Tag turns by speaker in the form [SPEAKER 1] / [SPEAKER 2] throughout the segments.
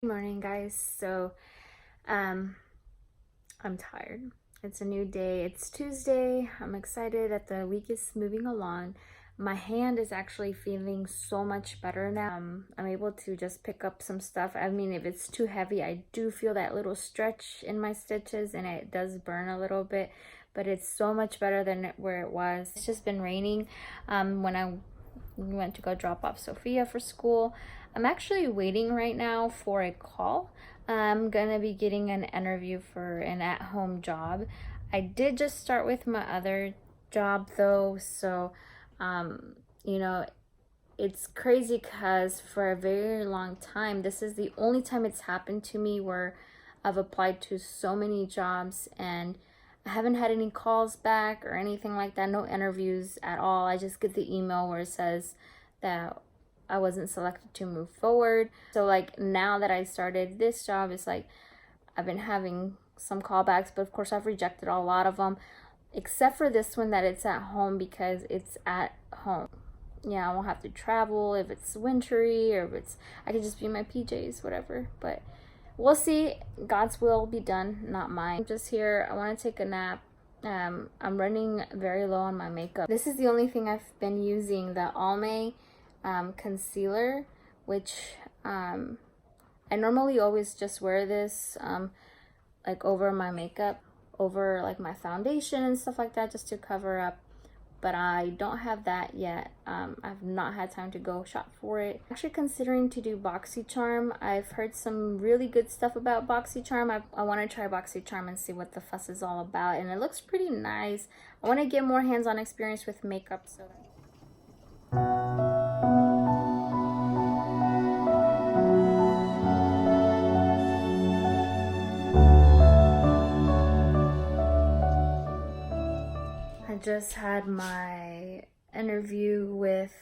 [SPEAKER 1] Morning, guys. So I'm tired. It's a new day. It's Tuesday. I'm excited that the week is moving along. My hand is actually feeling so much better now. I'm able to just pick up some stuff. I mean, if it's too heavy, I do feel that little stretch in my stitches and it does burn a little bit, but it's so much better than where it was. It's just been raining when I went to go drop off Sophia for school. I'm actually waiting right now for a call. I'm gonna be getting an interview for an at-home job. I did just start with my other job though, so you know, it's crazy because for a very long time, this is the only time it's happened to me where I've applied to so many jobs and I haven't had any calls back or anything like that, no interviews at all. I just get the email where it says that I wasn't selected to move forward. So like now that I started this job, it's like I've been having some callbacks, but of course I've rejected a lot of them, except for this one that it's at home because it's at home. Yeah, I won't have to travel if it's wintry or if it's, I could just be in my PJs, whatever. But we'll see. God's will be done, not mine. I'm just here. I want to take a nap. I'm running very low on my makeup. This is the only thing I've been using, the Almay concealer, which I normally always just wear this like over my makeup, over like my foundation and stuff like that, just to cover up, but I don't have that yet. I've not had time to go shop for it. Actually considering to do BoxyCharm. I've heard some really good stuff about BoxyCharm. I want to try BoxyCharm and see what the fuss is all about, and it looks pretty nice. I want to get more hands-on experience with makeup, so just had my interview with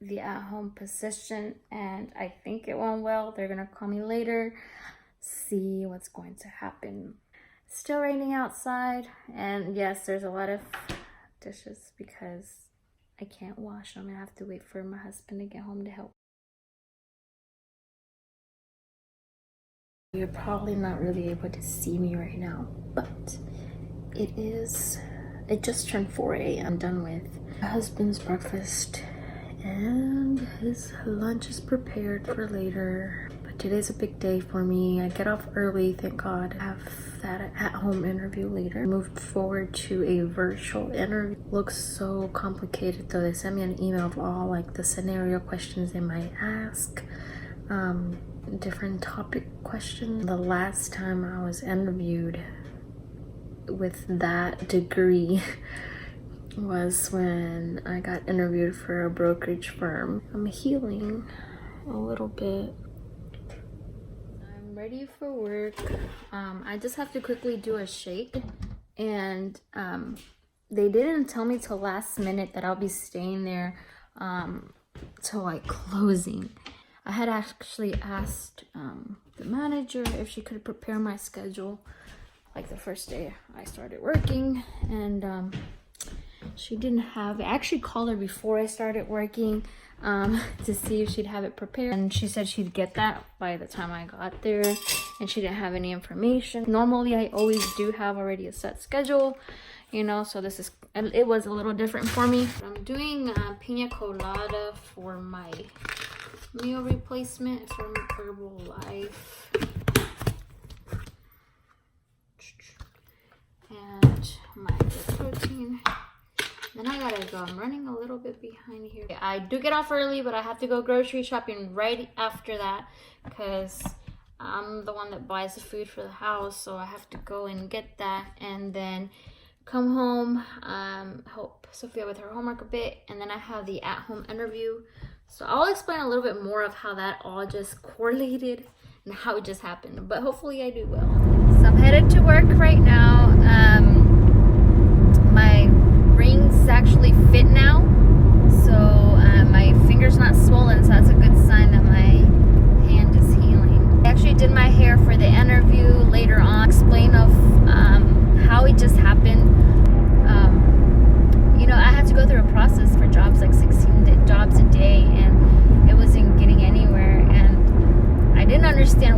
[SPEAKER 1] the at-home position and I think it went well. They're gonna call me later, see what's going to happen. Still raining outside, and yes, there's a lot of dishes because I can't wash them. I have to wait for my husband to get home to help. You're probably not really able to see me right now, but it just turned 4 a.m. I'm done with my husband's breakfast and his lunch is prepared for later. But today's a big day for me. I get off early, thank God. I have that at-home interview later. Moved forward to a virtual interview. Looks so complicated though. They sent me an email of all like the scenario questions they might ask, different topic questions. The last time I was interviewed with that degree was when I got interviewed for a brokerage firm. I'm healing a little bit. I'm ready for work. I just have to quickly do a shake, and they didn't tell me till last minute that I'll be staying there till like closing. I had actually asked the manager if she could prepare my schedule like the first day I started working, and she didn't have it. I actually called her before I started working to see if she'd have it prepared, and she said she'd get that by the time I got there, and she didn't have any information. Normally I always do have already a set schedule, you know, so it was a little different for me. I'm doing pina colada for my meal replacement from Herbalife. And my protein. Then I gotta go. I'm running a little bit behind here. I do get off early, but I have to go grocery shopping right after that because I'm the one that buys the food for the house, so I have to go and get that and then come home, help Sophia with her homework a bit, and then I have the at-home interview. So I'll explain a little bit more of how that all just correlated and how it just happened, but hopefully I do well. So I'm headed to work right now. My rings actually fit now, so my finger's not swollen, so that's a good sign that my hand is healing. I actually did my hair for the interview later on, explain of how it just happened. You know, I had to go through a process for jobs, like 16 jobs a day, and it wasn't getting anywhere, and I didn't understand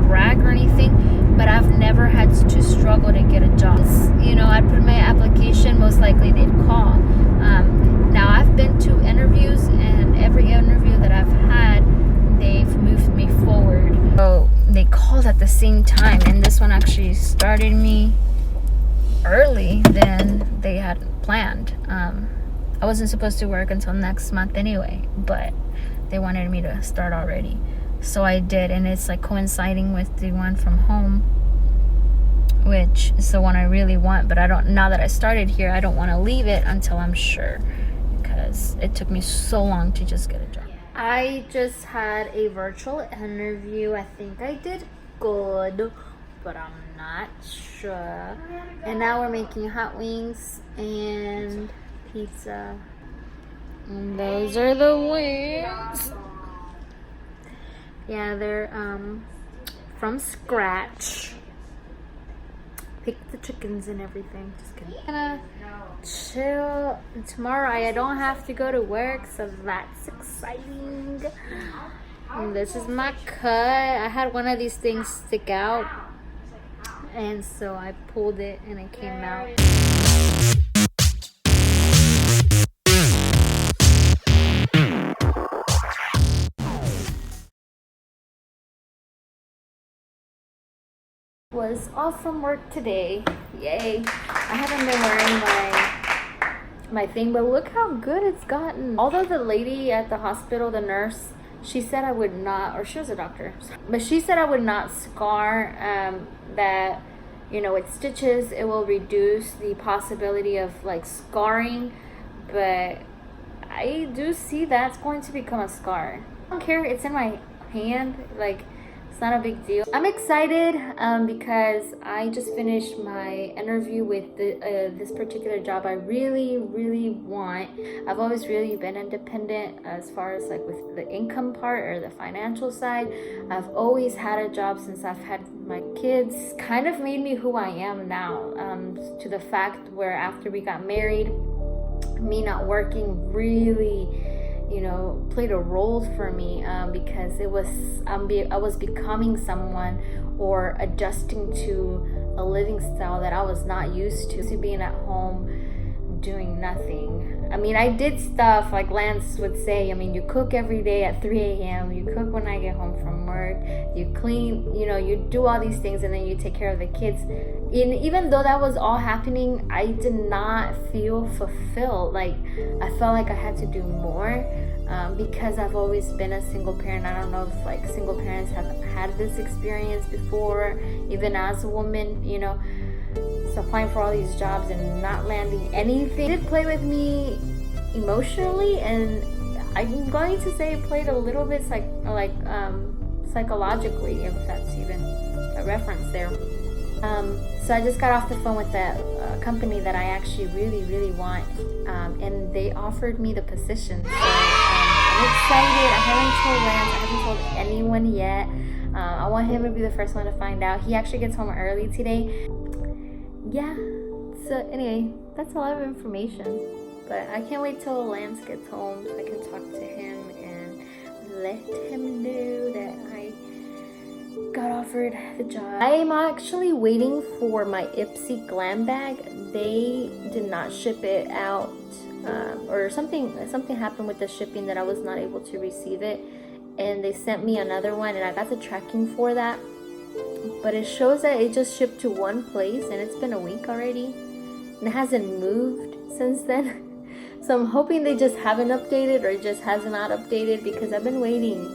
[SPEAKER 1] brag or anything, but I've never had to struggle to get a job. You know, I'd put my application, most likely they'd call. Now I've been to interviews, and every interview that I've had, they've moved me forward. So they called at the same time, and this one actually started me early than they had planned. I wasn't supposed to work until next month anyway, but they wanted me to start already, so I did. And it's like coinciding with the one from home, which is the one I really want. But I don't, now that I started here, I don't want to leave it until I'm sure, because it took me so long to just get a job. I just had a virtual interview. I think I did good, but I'm not sure. And now we're making hot wings and pizza. And those are the wings. Yeah, they're from scratch. Pick the chickens and everything. Just kidding. I'm gonna chill. Tomorrow I don't have to go to work, so that's exciting. And this is my cut. I had one of these things stick out, and so I pulled it and it came out. Was off from work today. Yay. I haven't been wearing my thing, but look how good it's gotten. Although the lady at the hospital, the nurse, she said I would not, or she was a doctor, but she said I would not scar, that, you know, with stitches it will reduce the possibility of like scarring, but I do see that's going to become a scar. I don't care, it's in my hand, like it's not a big deal. I'm excited because I just finished my interview with this particular job I really want. I've always really been independent as far as like with the income part or the financial side. I've always had a job since I've had my kids. Kind of made me who I am now, to the fact where after we got married, me not working really, you know, played a role for me, because it was I was becoming someone or adjusting to a living style that I was not used to being at home doing nothing. I mean, I did stuff like Lance would say. I mean, you cook every day at 3 a.m. You cook when I get home from work. You clean, you know, you do all these things, and then you take care of the kids. And even though that was all happening, I did not feel fulfilled. Like, I felt like I had to do more, because I've always been a single parent. I don't know if like single parents have had this experience before, even as a woman, you know. So applying for all these jobs and not landing anything, it did play with me emotionally, and I'm going to say it played a little bit psychologically, if that's even a reference there. So I just got off the phone with the company that I actually really want, and they offered me the position. So I'm excited. I haven't told Lance, I haven't told anyone yet. I want him to be the first one to find out. He actually gets home early today. Yeah, so anyway, that's a lot of information, but I can't wait till Lance gets home so I can talk to him and let him know that I got offered the job. I'm actually waiting for my Ipsy glam bag. They did not ship it out, or something happened with the shipping that I was not able to receive it, and they sent me another one, and I got the tracking for that. But it shows that it just shipped to one place, and it's been a week already, and it hasn't moved since then. So I'm hoping they just haven't updated, or it just has not updated, because I've been waiting,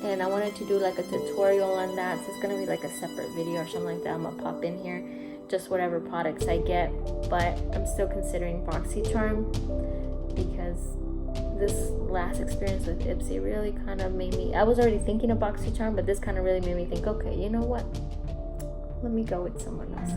[SPEAKER 1] and I wanted to do like a tutorial on that. So it's gonna be like a separate video or something like that. I'm gonna pop in here, just whatever products I get. But I'm still considering BoxyCharm, because this last experience with Ipsy really kind of made me, I was already thinking of BoxyCharm, but this kind of really made me think, okay, you know what? Let me go with someone else.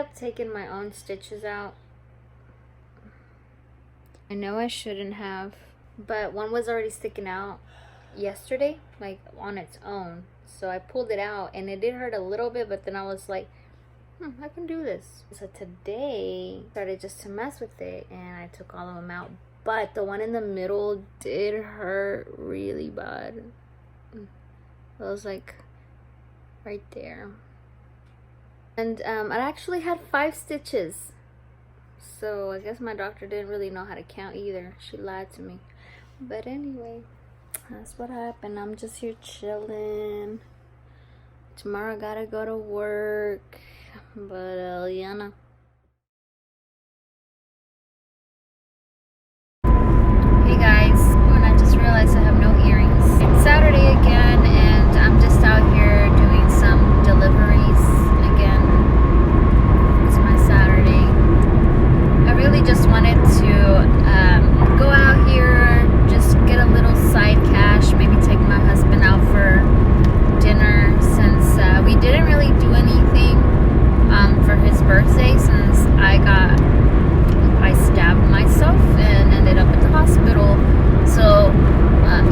[SPEAKER 1] up taking my own stitches out. I know I shouldn't have, but one was already sticking out yesterday, like on its own. So I pulled it out and it did hurt a little bit, but then I was like, I can do this. So today I started just to mess with it and I took all of them out, but the one in the middle did hurt really bad. It was like right there. And I actually had 5 stitches. So I guess my doctor didn't really know how to count either. She lied to me. But anyway, that's what happened. I'm just here chilling. Tomorrow I gotta go to work. But yeah, no. Hey guys, and I just realized I have no earrings. It's Saturday again and I'm just out here doing some deliveries again. It's my Saturday. I really just wanted to go out here, just get a little side cash, maybe take my husband out for dinner since we didn't really do anything for his birthday since I stabbed myself and ended up at the hospital. So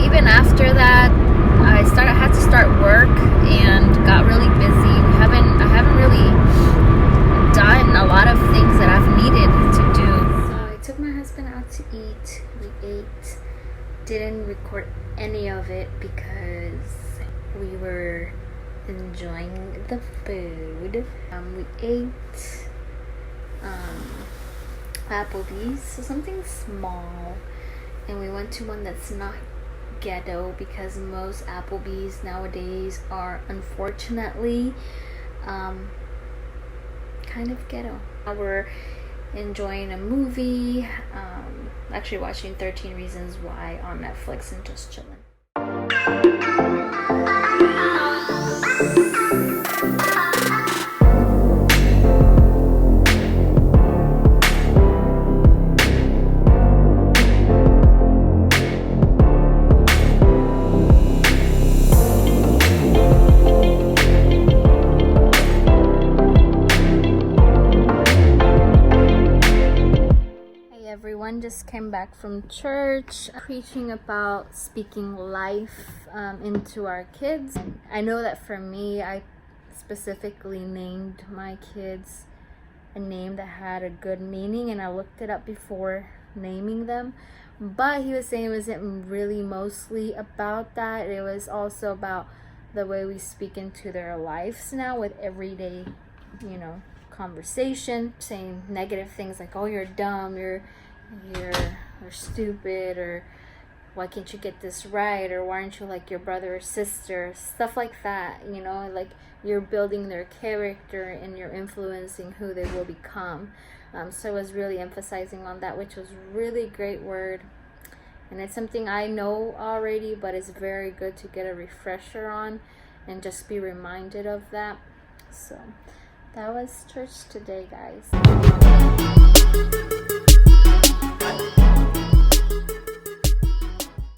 [SPEAKER 1] even after that, I had to start work and got really busy. I haven't really done a lot of things that I've needed to do. So I took my husband out to eat. We ate. Didn't record any of it because we were enjoying the food. We ate Applebee's, so something small, and we went to one that's not ghetto because most Applebee's nowadays are unfortunately kind of ghetto. We're enjoying a movie, actually watching 13 Reasons Why on Netflix and just chilling. Everyone just came back from church preaching about speaking life into our kids. I know that for me, I specifically named my kids a name that had a good meaning, and I looked it up before naming them, but he was saying it wasn't really mostly about that. It was also about the way we speak into their lives now with everyday, conversation, saying negative things like, oh, you're dumb, you're stupid, or why can't you get this right, or why aren't you like your brother or sister, stuff like that. Like you're building their character and you're influencing who they will become. So I was really emphasizing on that, which was really great word, and it's something I know already, but it's very good to get a refresher on and just be reminded of that. So that was church today, guys.